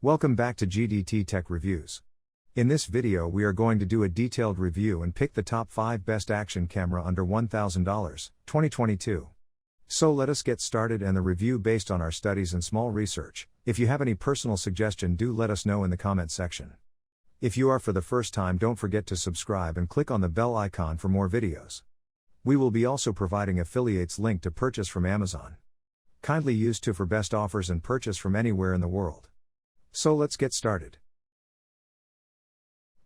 Welcome back to GDT Tech Reviews. In this video we are going to do a detailed review and pick the top 5 best action camera under $1,000, 2022. So let us get started and the review based on our studies and small research. If you have any personal suggestion, do let us know in the comment section. If you are for the first time, don't forget to subscribe and click on the bell icon for more videos. We will be also providing affiliates link to purchase from Amazon. Kindly use to for best offers and purchase from anywhere in the world. So let's get started.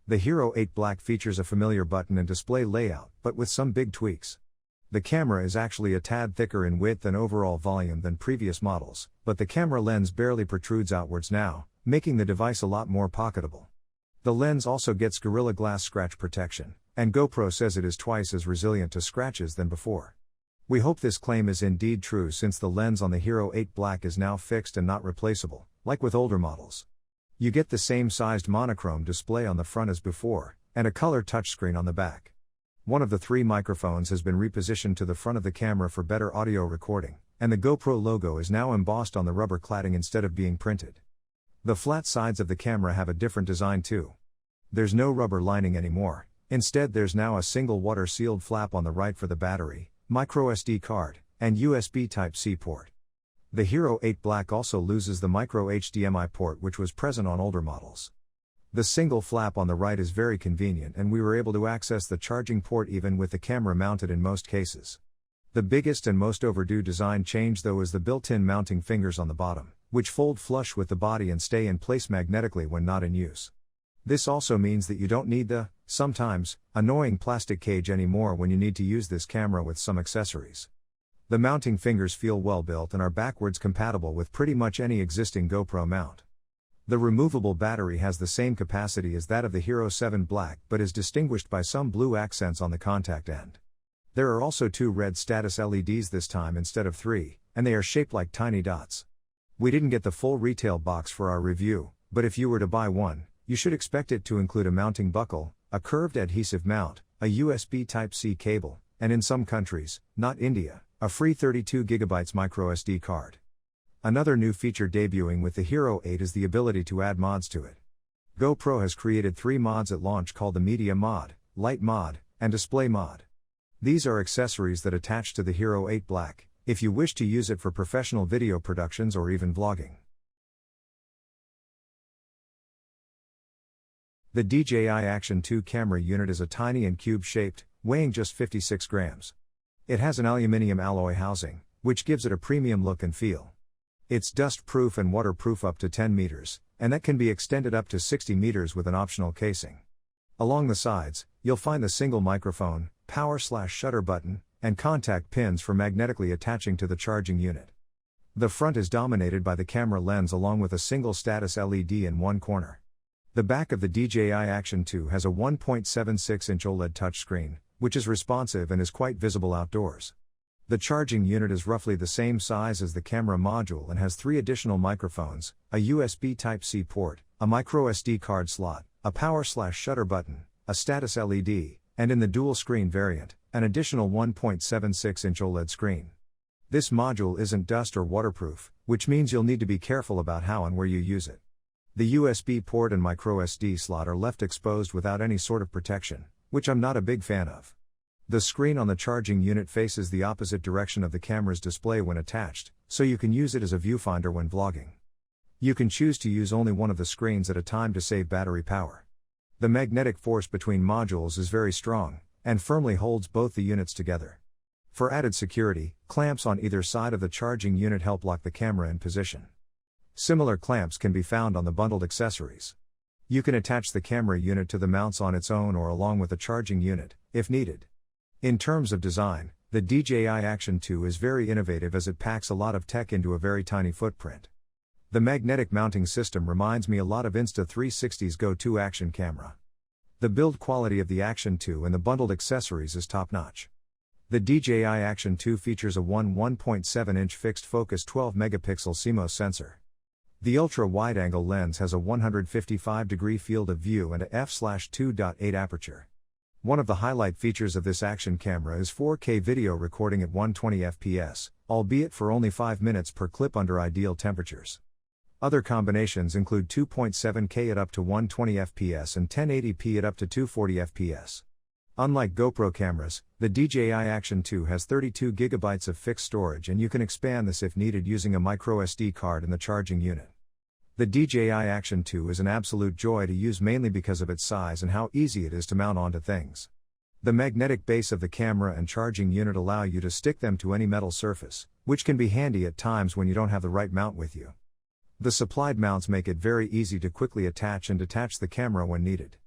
The Hero8 Black features a familiar button and display layout, but with some big tweaks. The camera is actually a tad thicker in width and overall volume than previous models, but the camera lens barely protrudes outwards now, making the device a lot more pocketable. The lens also gets Gorilla Glass scratch protection, and GoPro says it is twice as resilient to scratches than before. We hope this claim is indeed true, since the lens on the Hero8 Black is now fixed and not replaceable, like with older models. You get the same sized monochrome display on the front as before, and a color touchscreen on the back. One of the 3 microphones has been repositioned to the front of the camera for better audio recording, and the GoPro logo is now embossed on the rubber cladding instead of being printed. The flat sides of the camera have a different design too. There's no rubber lining anymore, instead there's now a single water-sealed flap on the right for the battery, microSD card, and USB Type-C port. The Hero8 Black also loses the micro HDMI port which was present on older models. The single flap on the right is very convenient, and we were able to access the charging port even with the camera mounted in most cases. The biggest and most overdue design change though is the built-in mounting fingers on the bottom, which fold flush with the body and stay in place magnetically when not in use. This also means that you don't need the, sometimes, annoying plastic cage anymore when you need to use this camera with some accessories. The mounting fingers feel well built and are backwards compatible with pretty much any existing GoPro mount. The removable battery has the same capacity as that of the Hero7 Black but is distinguished by some blue accents on the contact end. There are also 2 red status LEDs this time instead of 3, and they are shaped like tiny dots. We didn't get the full retail box for our review, but if you were to buy one, you should expect it to include a mounting buckle, a curved adhesive mount, a USB Type-C cable, and in some countries, not India, a free 32GB microSD card. Another new feature debuting with the Hero8 is the ability to add mods to it. GoPro has created 3 mods at launch called the Media Mod, Light Mod, and Display Mod. These are accessories that attach to the Hero8 Black, if you wish to use it for professional video productions or even vlogging. The DJI Action 2 camera unit is a tiny and cube-shaped, weighing just 56 grams. It has an aluminum alloy housing, which gives it a premium look and feel. It's dust-proof and waterproof up to 10 meters, and that can be extended up to 60 meters with an optional casing. Along the sides, you'll find the single microphone, power/shutter button, and contact pins for magnetically attaching to the charging unit. The front is dominated by the camera lens along with a single status LED in one corner. The back of the DJI Action 2 has a 1.76-inch OLED touchscreen, which is responsive and is quite visible outdoors. The charging unit is roughly the same size as the camera module and has 3 additional microphones, a USB Type-C port, a microSD card slot, a power/shutter button, a status LED, and in the dual-screen variant, an additional 1.76-inch OLED screen. This module isn't dust or waterproof, which means you'll need to be careful about how and where you use it. The USB port and microSD slot are left exposed without any sort of protection, which I'm not a big fan of. The screen on the charging unit faces the opposite direction of the camera's display when attached, so you can use it as a viewfinder when vlogging. You can choose to use only one of the screens at a time to save battery power. The magnetic force between modules is very strong, and firmly holds both the units together. For added security, clamps on either side of the charging unit help lock the camera in position. Similar clamps can be found on the bundled accessories. You can attach the camera unit to the mounts on its own or along with the charging unit, if needed. In terms of design, the DJI Action 2 is very innovative as it packs a lot of tech into a very tiny footprint. The magnetic mounting system reminds me a lot of Insta360's Go 2 action camera. The build quality of the Action 2 and the bundled accessories is top-notch. The DJI Action 2 features a 1.7-inch fixed focus 12-megapixel CMOS sensor. The ultra-wide-angle lens has a 155-degree field of view and a f/2.8 aperture. One of the highlight features of this action camera is 4K video recording at 120 fps, albeit for only 5 minutes per clip under ideal temperatures. Other combinations include 2.7K at up to 120 fps and 1080p at up to 240 fps. Unlike GoPro cameras, the DJI Action 2 has 32GB of fixed storage, and you can expand this if needed using a microSD card in the charging unit. The DJI Action 2 is an absolute joy to use, mainly because of its size and how easy it is to mount onto things. The magnetic base of the camera and charging unit allow you to stick them to any metal surface, which can be handy at times when you don't have the right mount with you. The supplied mounts make it very easy to quickly attach and detach the camera when needed.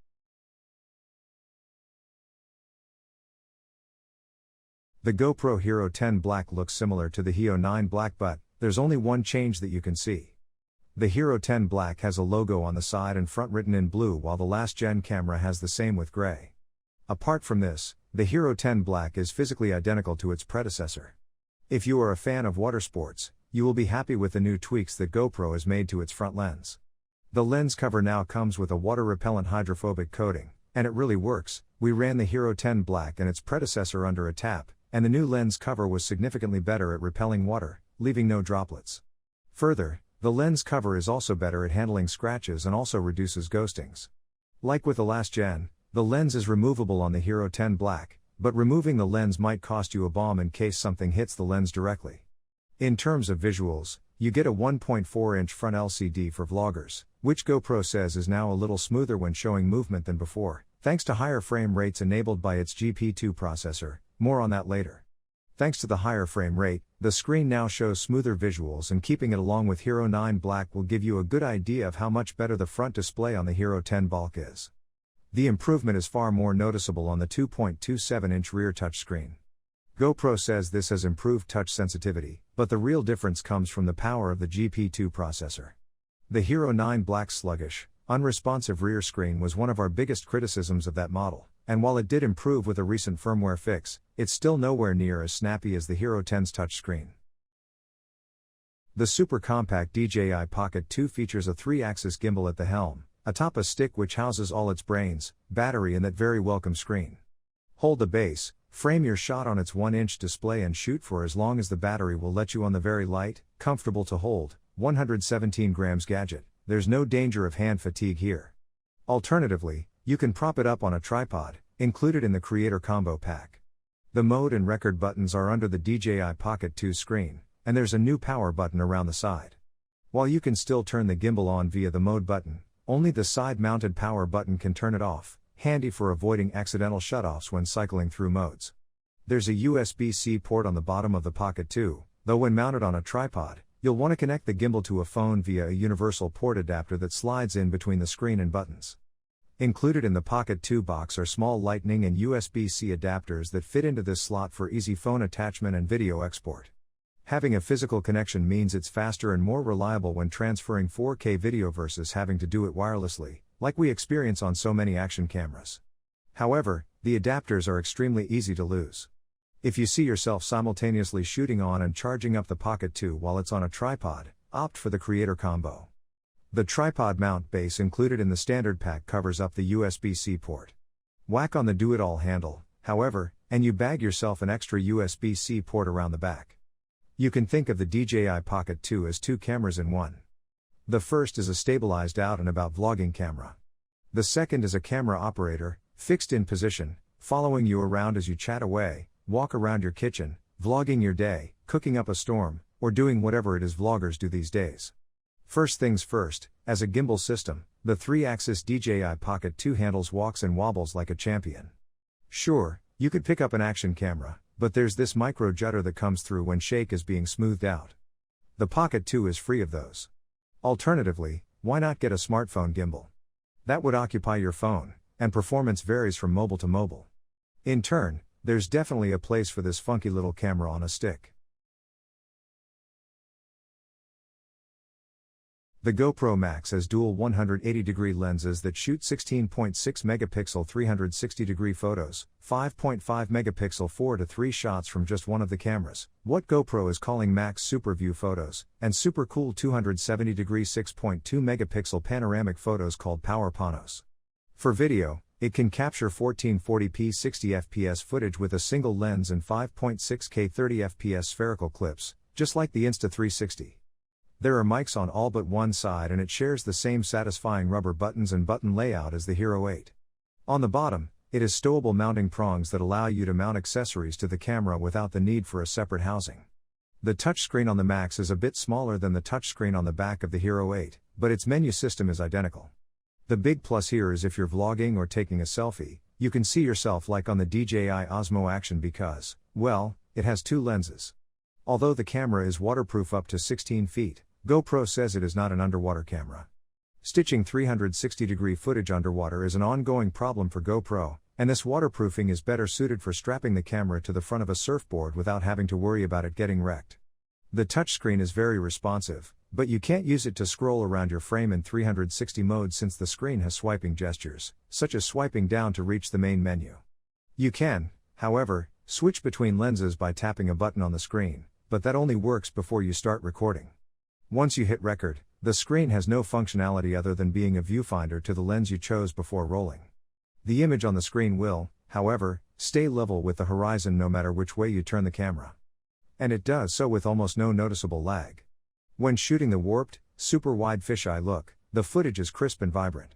The GoPro Hero10 Black looks similar to the Hero9 Black, but there's only one change that you can see. The Hero10 Black has a logo on the side and front written in blue, while the last gen camera has the same with gray. Apart from this, the Hero10 Black is physically identical to its predecessor. If you are a fan of water sports, you will be happy with the new tweaks that GoPro has made to its front lens. The lens cover now comes with a water-repellent hydrophobic coating, and it really works. We ran the Hero10 Black and its predecessor under a tap, and the new lens cover was significantly better at repelling water, leaving no droplets. Further, the lens cover is also better at handling scratches and also reduces ghostings. Like with the last gen, the lens is removable on the Hero10 Black, but removing the lens might cost you a bomb in case something hits the lens directly. In terms of visuals, you get a 1.4-inch front LCD for vloggers, which GoPro says is now a little smoother when showing movement than before, thanks to higher frame rates enabled by its GP2 processor. More on that later. Thanks to the higher frame rate, the screen now shows smoother visuals, and keeping it along with Hero9 Black will give you a good idea of how much better the front display on the Hero10 Black is. The improvement is far more noticeable on the 2.27-inch rear touchscreen. GoPro says this has improved touch sensitivity, but the real difference comes from the power of the GP2 processor. The Hero9 Black's sluggish, unresponsive rear screen was one of our biggest criticisms of that model, and while it did improve with a recent firmware fix, it's still nowhere near as snappy as the Hero10's touchscreen. The super compact DJI Pocket 2 features a 3-axis gimbal at the helm, atop a stick which houses all its brains, battery and that very welcome screen. Hold the base, frame your shot on its 1-inch display and shoot for as long as the battery will let you on the very light, comfortable to hold, 117 grams gadget. There's no danger of hand fatigue here. Alternatively, you can prop it up on a tripod, included in the Creator Combo Pack. The mode and record buttons are under the DJI Pocket 2 screen, and there's a new power button around the side. While you can still turn the gimbal on via the mode button, only the side-mounted power button can turn it off, handy for avoiding accidental shutoffs when cycling through modes. There's a USB-C port on the bottom of the Pocket 2, though when mounted on a tripod, you'll want to connect the gimbal to a phone via a universal port adapter that slides in between the screen and buttons. Included in the Pocket 2 box are small Lightning and USB-C adapters that fit into this slot for easy phone attachment and video export. Having a physical connection means it's faster and more reliable when transferring 4K video versus having to do it wirelessly, like we experience on so many action cameras. However, the adapters are extremely easy to lose. If you see yourself simultaneously shooting on and charging up the Pocket 2 while it's on a tripod, opt for the Creator Combo. The tripod mount base included in the standard pack covers up the USB-C port. Whack on the do-it-all handle, however, and you bag yourself an extra USB-C port around the back. You can think of the DJI Pocket 2 as 2 cameras in one. The first is a stabilized out and about vlogging camera. The second is a camera operator, fixed in position, following you around as you chat away, walk around your kitchen, vlogging your day, cooking up a storm, or doing whatever it is vloggers do these days. First things first, as a gimbal system, the 3-axis DJI Pocket 2 handles walks and wobbles like a champion. Sure, you could pick up an action camera, but there's this micro judder that comes through when shake is being smoothed out. The Pocket 2 is free of those. Alternatively, why not get a smartphone gimbal? That would occupy your phone, and performance varies from mobile to mobile. In turn, there's definitely a place for this funky little camera on a stick. The GoPro Max has dual 180-degree lenses that shoot 16.6 megapixel 360-degree photos, 5.5 megapixel 4 to 3 shots from just one of the cameras, what GoPro is calling Max Super View photos, and super cool 270-degree 6.2 megapixel panoramic photos called Power Panos. For video, it can capture 1440p 60 fps footage with a single lens and 5.6K 30 fps spherical clips, just like the Insta360. There are mics on all but one side and it shares the same satisfying rubber buttons and button layout as the Hero 8. On the bottom, it has stowable mounting prongs that allow you to mount accessories to the camera without the need for a separate housing. The touchscreen on the Max is a bit smaller than the touchscreen on the back of the Hero 8, but its menu system is identical. The big plus here is if you're vlogging or taking a selfie, you can see yourself like on the DJI Osmo Action because, well, it has two lenses. Although the camera is waterproof up to 16 feet, GoPro says it is not an underwater camera. Stitching 360-degree footage underwater is an ongoing problem for GoPro, and this waterproofing is better suited for strapping the camera to the front of a surfboard without having to worry about it getting wrecked. The touchscreen is very responsive, but you can't use it to scroll around your frame in 360 mode since the screen has swiping gestures, such as swiping down to reach the main menu. You can, however, switch between lenses by tapping a button on the screen, but that only works before you start recording. Once you hit record, the screen has no functionality other than being a viewfinder to the lens you chose before rolling. The image on the screen will, however, stay level with the horizon no matter which way you turn the camera. And it does so with almost no noticeable lag. When shooting the warped, super wide fisheye look, the footage is crisp and vibrant.